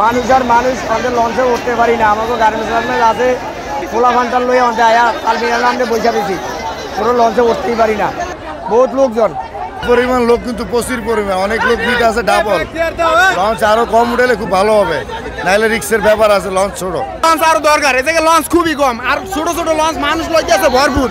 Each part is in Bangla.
মানুষ আর মানুষ আমাদের লঞ্চে উঠতে পারি না। আমাকে গার্মেন্টস আছে খোলা ফান্টার লই আমাদের আয়া কালমিনার নামে বৈশা দিয়েছি, কোনো লঞ্চে উঠতেই পারি না। বহুত লোকজন পরিমাণ লোক কিন্তু প্রচুর পরিমাণ, অনেক লোক ভিড় আছে ডাবল। লঞ্চ আরো কম উঠলে খুব ভালো হবে, নাইলে রিক্সের ব্যাপার আছে। লঞ্চ ছোট, লঞ্চ আরো দরকার। এদিকে লঞ্চ খুবই কম, আর ছোট ছোট লঞ্চ মানুষ লইতে আছে ভরপুর।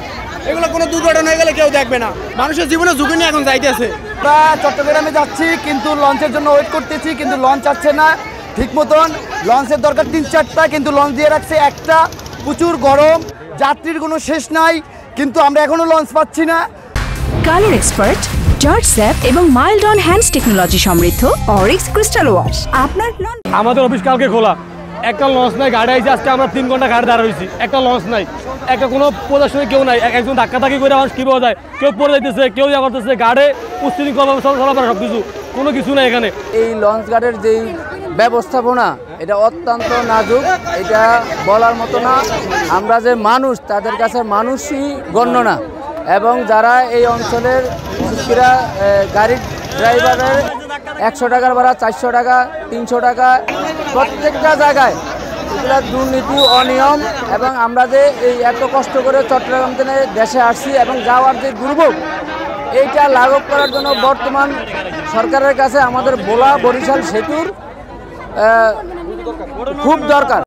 এগুলো কোনো দুর্ঘটনা হয়ে গেলে কেউ দেখবে না, মানুষের জীবনে ঝুঁকি নিয়ে এখন যাইতেছে। আমরা চট্টগ্রামে যাচ্ছি, কিন্তু লঞ্চের জন্য ওয়েট করতেছি, কিন্তু লঞ্চ আসছে না ঠিক মতন। লঞ্চের দরকার 3-4টা, কিন্তু লঞ্চ দিয়ে রাখছে একটা। প্রচুর গরম, যাত্রীর কোনো শেষ নাই, কিন্তু আমরা এখনো লঞ্চ পাচ্ছি না। কালার এক্সপার্ট, জর্জ স্যাপ এবং মাইল্ড অন হ্যান্ডস টেকনোলজি সমৃদ্ধ অরিক্স ক্রিস্টাল ওয়াশ। আপনার আমাদের অফিস কালকে খোলা, একটা লঞ্চ নাই। গাড়ি আইছে আজকে আমরা 3 ঘন্টা গাড়ি দাঁড়া হয়েছি, একটা লঞ্চ নাই, একটা কোনো প্রদর্শনী কেউ নাই। একজন ধাক্কাধাক্কি করে মানুষ কী পাওয়া যায়, কেউ পড়ে যাইতেছে, কেউ ইয়া করতেছে, গাড়ি উশৃঙ্খলভাবে চলাফেরা সব কোনো কিছু নাই এখানে। এই লঞ্চ গার্ডের যেই ব্যবস্থাপনা, এটা অত্যন্ত নাজুক, এটা বলার মতো না। আমরা যে মানুষ, তাদের কাছে মানুষই গণ্য না। এবং যারা এই অঞ্চলের গাড়ির ড্রাইভারের 100 টাকার ভাড়া 400 টাকা 300 টাকা প্রত্যেকটা জায়গায়, এগুলো দুর্নীতি, অনিয়ম। এবং আমরা যে এই এত কষ্ট করে চট্টগ্রাম থেকে দেশে আসছি এবং যাওয়ার যে দুর্ভোগ, এইটা লাঘব করার জন্য বর্তমান সরকারের কাছে আমাদের ভোলা বরিশাল সেতুর খুব দরকার।